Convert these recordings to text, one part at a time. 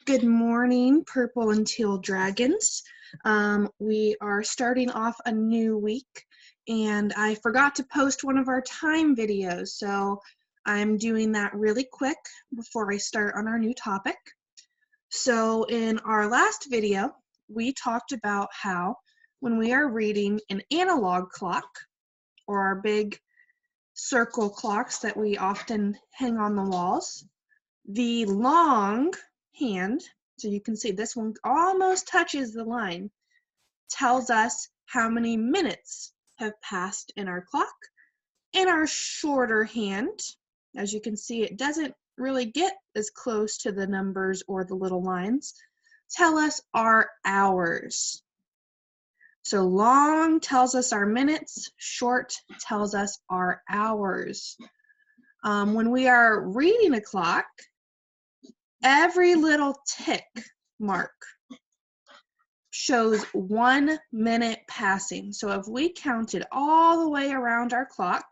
Good morning, purple and teal dragons. We are starting off a new week, and I forgot to post one of our time videos, so I'm doing that really quick before I start on our new topic. So in our last video, we talked about how when we are reading an analog clock, or our big circle clocks that we often hang on the walls, the long hand, so you can see this one almost touches the line, tells us how many minutes have passed in our clock. And our shorter hand, as you can see, it doesn't really get as close to the numbers or the little lines, tell us our hours. So long tells us our minutes, short tells us our hours. When we are reading a clock, every little tick mark shows 1 minute passing. So if we counted all the way around our clock,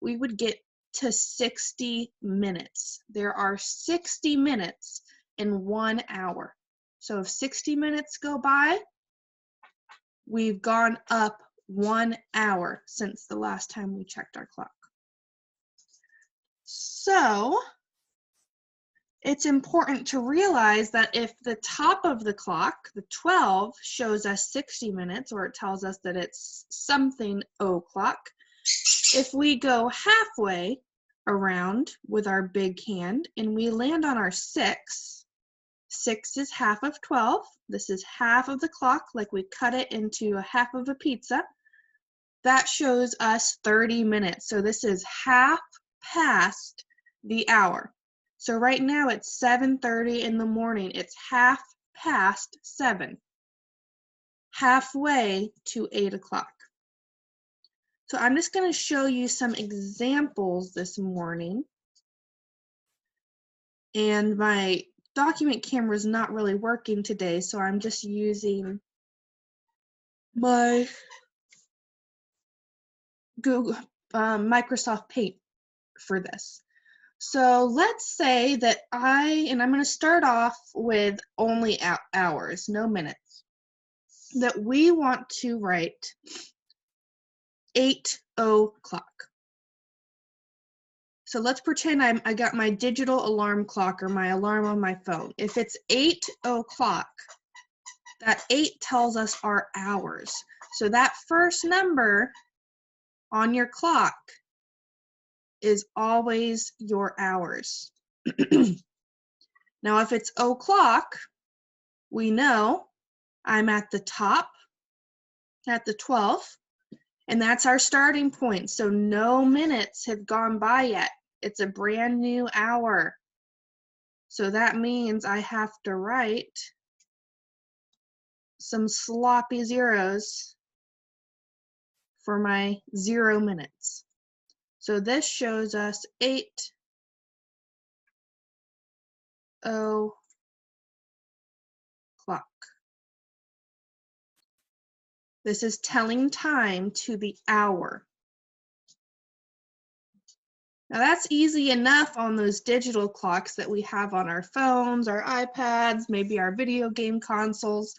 we would get to 60 minutes. There are 60 minutes in 1 hour. So if 60 minutes go by, we've gone up 1 hour since the last time we checked our clock. So it's important to realize that if the top of the clock, the 12, shows us 60 minutes, or it tells us that it's something o'clock, if we go halfway around with our big hand and we land on our 6, 6 is half of 12. This is half of the clock, like we cut it into a half of a pizza. That shows us 30 minutes. So this is half past the hour. So right now it's 7:30 in the morning. It's half past 7, halfway to 8 o'clock. So I'm just going to show you some examples this morning. And my document camera is not really working today, so I'm just using my Google Microsoft Paint for this. So let's say that I'm going to start off with only hours, no minutes, that we want to write 8 o'clock. So let's pretend I got my digital alarm clock or my alarm on my phone. If it's 8 o'clock, that 8 tells us our hours. So that first number on your clock is always your hours. Now, if it's o'clock, we know I'm at the top, at the 12th, and that's our starting point. So no minutes have gone by yet. It's a brand new hour. So that means I have to write some sloppy zeros for my 0 minutes. So this shows us 8 o'clock. This is telling time to the hour. Now that's easy enough on those digital clocks that we have on our phones, our iPads, maybe our video game consoles,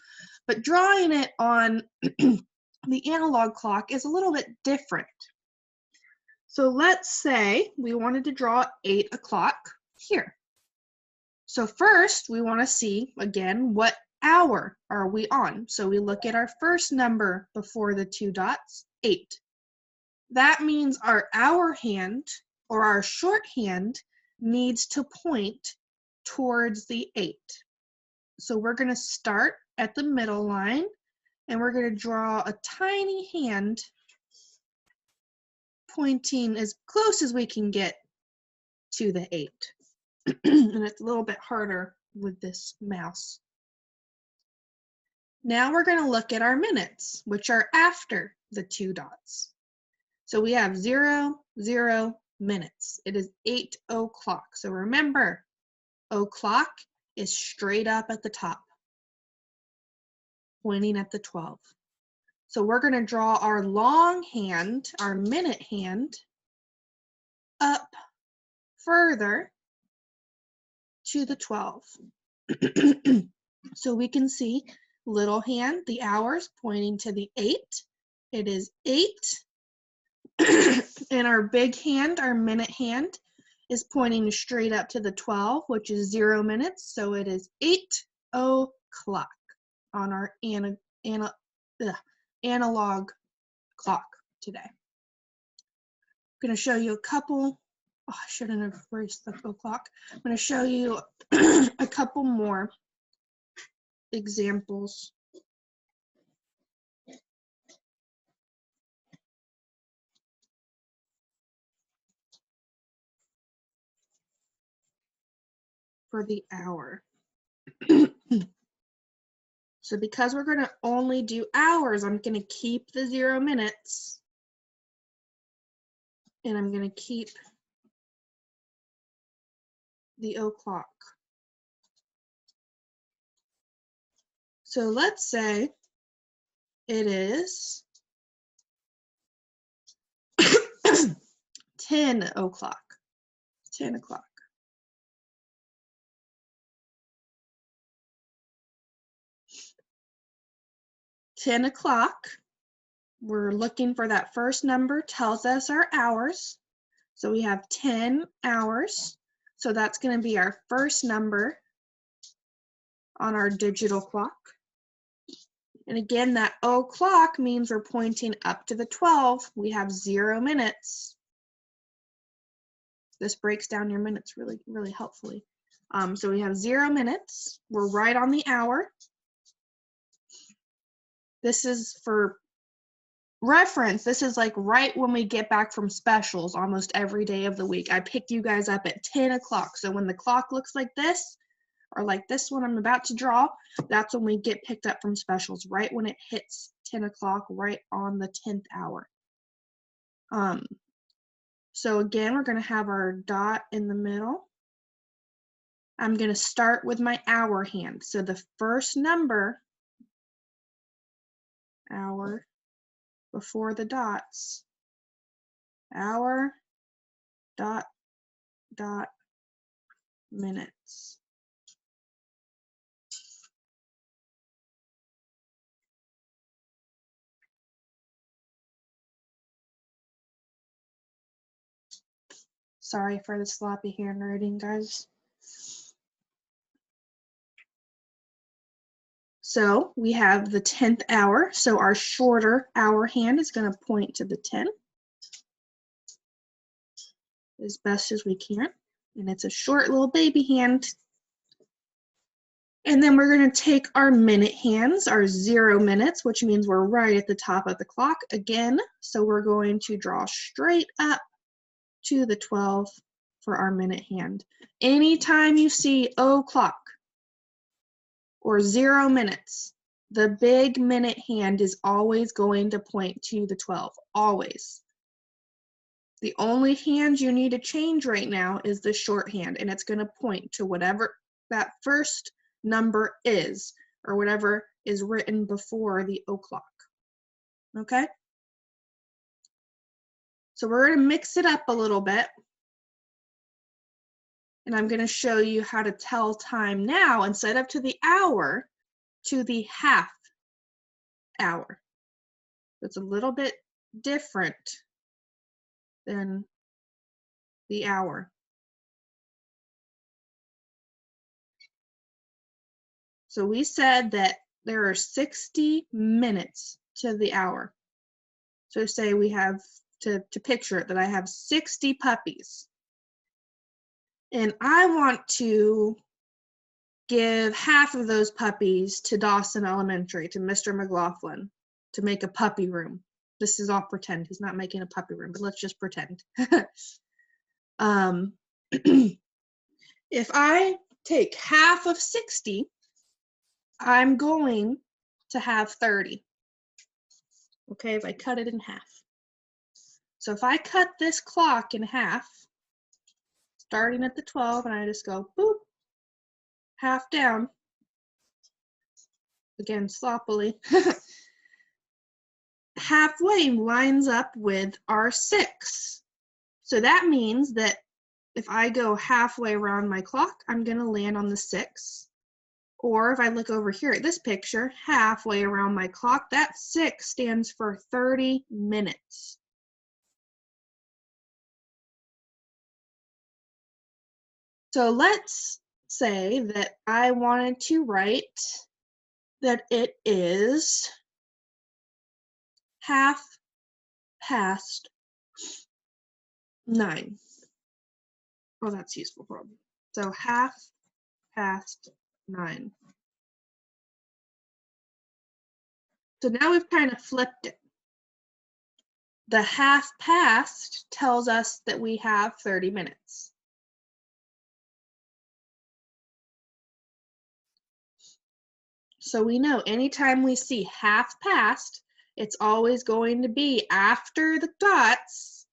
but drawing it on the analog clock is a little bit different. So let's say we wanted to draw 8 o'clock here. So first we want to see, again, what hour are we on? So we look at our first number before the 2 dots, 8. That means our hour hand, or our shorthand, needs to point towards the 8. So we're going to start at the middle line, and we're going to draw a tiny hand pointing as close as we can get to the 8. And it's a little bit harder with this mouse. Now we're going to look at our minutes, which are after the 2 dots. So we have 0, 0 minutes. It is 8 o'clock. So remember, o'clock is straight up at the top, pointing at the 12. So we're going to draw our long hand, our minute hand, up further to the 12. So we can see little hand, the hours pointing to the 8. It is 8. And our big hand, our minute hand, is pointing straight up to the 12, which is 0 minutes. So it is 8 o'clock on our analog clock today. I'm going to show you a couple. Oh, I shouldn't have erased the o'clock. I'm going to show you a couple more examples. For the hour. So because we're going to only do hours, I'm going to keep the 0 minutes. And I'm going to keep the o'clock. So let's say it is 10 o'clock. 10 o'clock. $10 o'clock. We're looking for that first number, tells us our hours. So we have 10 hours. So that's going to be our first number on our digital clock. And again, that o'clock means we're pointing up to the 12. We have 0 minutes. This breaks down your minutes really, really helpfully. So we have 0 minutes. We're right on the hour. This is for reference. This is like right when we get back from specials almost every day of the week. I pick you guys up at 10 o'clock. So when the clock looks like this, or like this one I'm about to draw, that's when we get picked up from specials, right when it hits 10 o'clock, right on the 10th hour. So again, we're going to have our dot in the middle. I'm going to start with my hour hand. So the first number, hour, before the dots, hour, dot, dot, minutes. Sorry for the sloppy handwriting, guys. So we have the 10th hour. So our shorter hour hand is going to point to the 10 as best as we can. And it's a short little baby hand. And then we're going to take our minute hands, our 0 minutes, which means we're right at the top of the clock again. So we're going to draw straight up to the 12 for our minute hand. Anytime you see o'clock or 0 minutes, the big minute hand is always going to point to the 12, always. The only hand you need to change right now is the short hand, and it's going to point to whatever that first number is, or whatever is written before the o'clock. Okay? So we're going to mix it up a little bit. And I'm going to show you how to tell time now instead of to the hour, to the half hour. It's a little bit different than the hour. So we said that there are 60 minutes to the hour. So say we have, to picture it, that I have 60 puppies. And I want to give half of those puppies to Dawson Elementary, to Mr. McLaughlin, to make a puppy room. This is all pretend. He's not making a puppy room, but let's just pretend. If I take half of 60, I'm going to have 30. Okay, if I cut it in half. So if I cut this clock in half, starting at the 12, and I just go boop, half down, again sloppily, halfway lines up with our 6. So that means that if I go halfway around my clock, I'm going to land on the 6. Or if I look over here at this picture, halfway around my clock, that 6 stands for 30 minutes. So let's say that I wanted to write that it is 9:30. Oh, that's useful for me. So 9:30. So now we've kind of flipped it. The half past tells us that we have 30 minutes. So we know anytime we see half past, it's always going to be after the dots,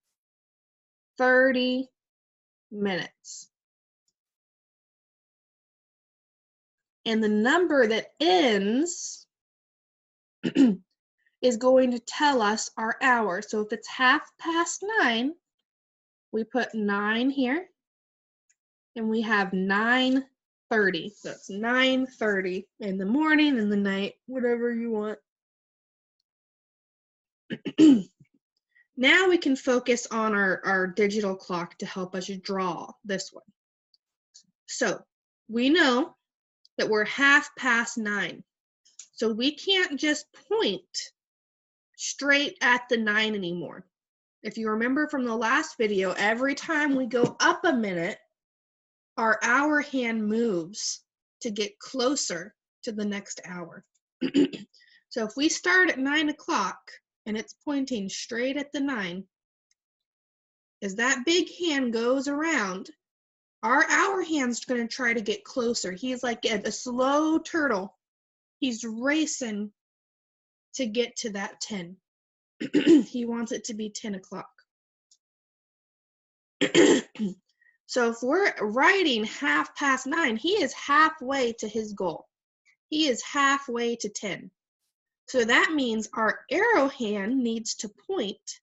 30 minutes. And the number that ends is going to tell us our hour. So if it's 9:30, we put 9 here, and we have 9:30. So it's 9:30 in the morning, in the night, whatever you want. Now we can focus on our digital clock to help us draw this one. So we know that we're 9:30. So we can't just point straight at the 9 anymore. If you remember from the last video, every time we go up a minute, our hour hand moves to get closer to the next hour. So if we start at 9 o'clock and it's pointing straight at the 9, as that big hand goes around, our hour hand's going to try to get closer. He's like a slow turtle. He's racing to get to that 10. He wants it to be 10 o'clock. So if we're writing 9:30, he is halfway to his goal. He is halfway to 10. So that means our arrow hand needs to point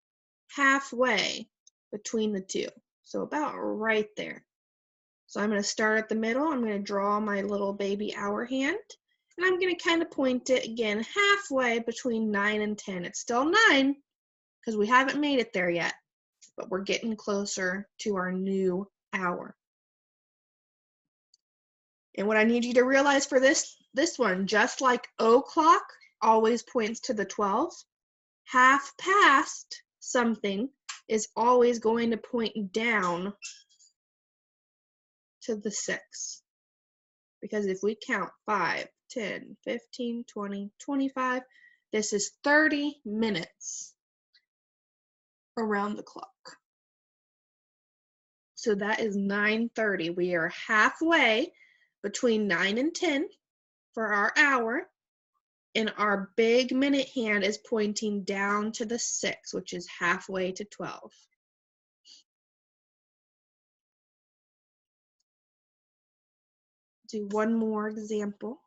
halfway between the two. So about right there. So I'm going to start at the middle. I'm going to draw my little baby hour hand. And I'm going to kind of point it again halfway between 9 and 10. It's still 9 because we haven't made it there yet. But we're getting closer to our new hour. And what I need you to realize for this one, just like o'clock always points to the 12, 9:30 something is always going to point down to the 6. Because if we count 5, 10, 15, 20, 25, this is 30 minutes around the clock. So that is 9:30. We are halfway between 9 and 10 for our hour, and our big minute hand is pointing down to the 6, which is halfway to 12. Do one more example.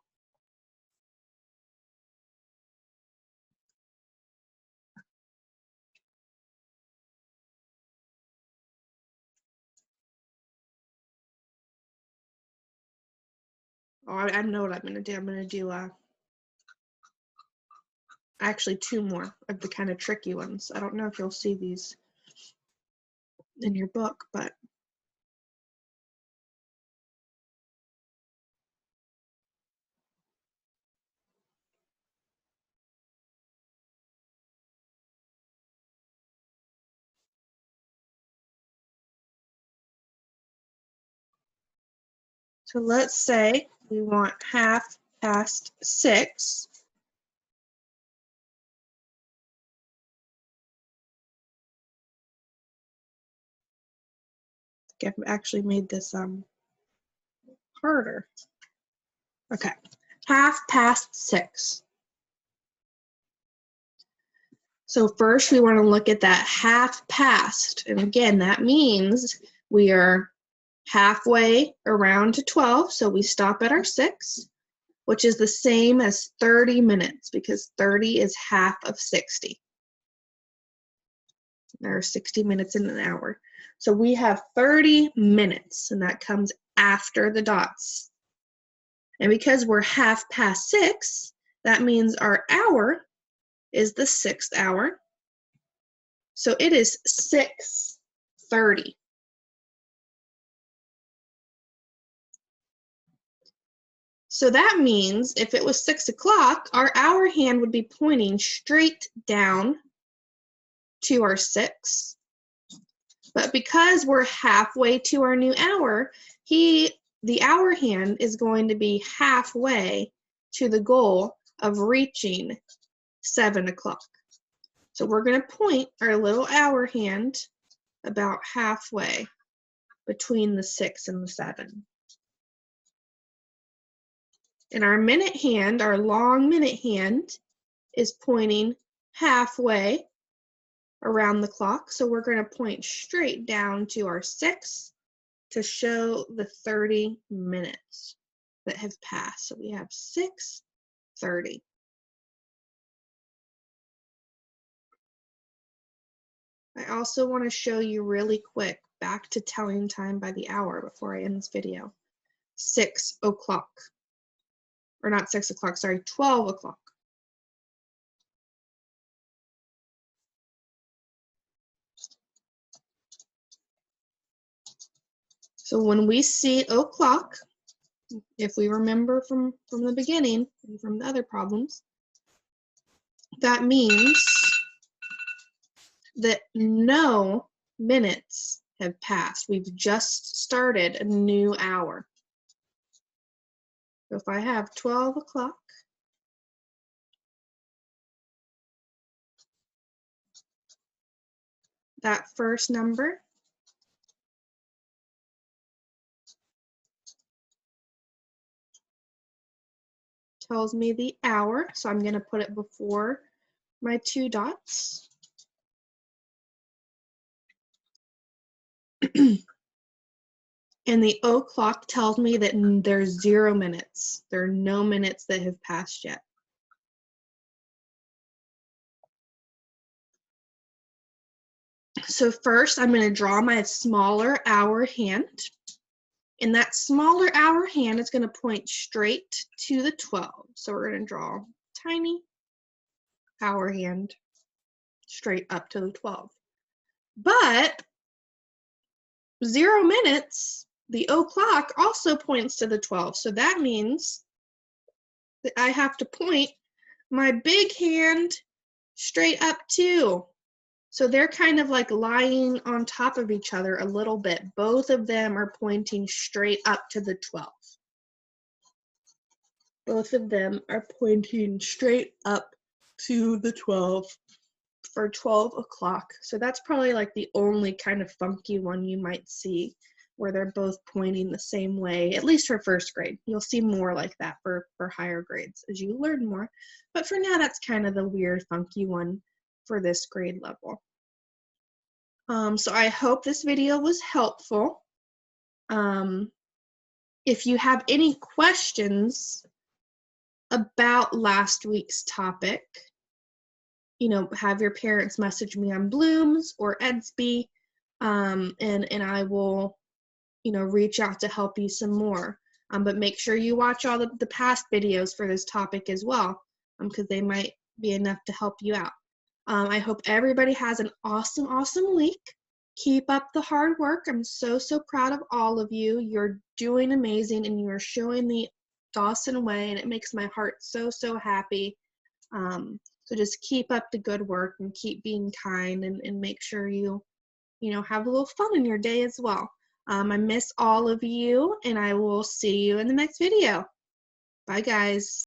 Oh, I know what I'm going to do. I'm going to do actually 2 more of the kind of tricky ones. I don't know if you'll see these in your book, but so let's say we want 6:30. I've actually made this harder. Okay, 6:30. So first we want to look at that half past. And again, that means we are halfway around to 12. So we stop at our 6, which is the same as 30 minutes because 30 is half of 60. There are 60 minutes in an hour. So we have 30 minutes, and that comes after the dots. And because we're 6:30, that means our hour is the 6th hour. So it is 6:30. So that means if it was 6 o'clock, our hour hand would be pointing straight down to our 6. But because we're halfway to our new hour, the hour hand is going to be halfway to the goal of reaching 7 o'clock. So we're going to point our little hour hand about halfway between the 6 and the 7. And our minute hand, our long minute hand, is pointing halfway around the clock. So we're going to point straight down to our 6 to show the 30 minutes that have passed. So we have 6:30. I also want to show you really quick back to telling time by the hour before I end this video. 6 o'clock. Or not 6 o'clock, sorry, 12 o'clock. So when we see o'clock, if we remember from the beginning, and from the other problems, that means that no minutes have passed. We've just started a new hour. So if I have 12 o'clock, that first number tells me the hour, so I'm going to put it before my 2 dots. And the o'clock tells me that there's 0 minutes. There are no minutes that have passed yet. So first, I'm going to draw my smaller hour hand. And that smaller hour hand is going to point straight to the 12. So we're going to draw a tiny hour hand straight up to the 12. But 0 minutes, the o'clock also points to the 12. So that means that I have to point my big hand straight up too. So they're kind of like lying on top of each other a little bit. Both of them are pointing straight up to the 12. Both of them are pointing straight up to the 12 for 12 o'clock. So that's probably like the only kind of funky one you might see where they're both pointing the same way, at least for first grade. You'll see more like that for higher grades as you learn more. But for now, that's kind of the weird, funky one for this grade level. So I hope this video was helpful. If you have any questions about last week's topic, have your parents message me on Bloom's or Edsby, and I will, reach out to help you some more. But make sure you watch all the past videos for this topic as well, because they might be enough to help you out. I hope everybody has an awesome, awesome week. Keep up the hard work. I'm so, so proud of all of you. You're doing amazing, and you are showing the Dawson way, and it makes my heart so, so happy. So just keep up the good work and keep being kind, and make sure you have a little fun in your day as well. I miss all of you, and I will see you in the next video. Bye, guys.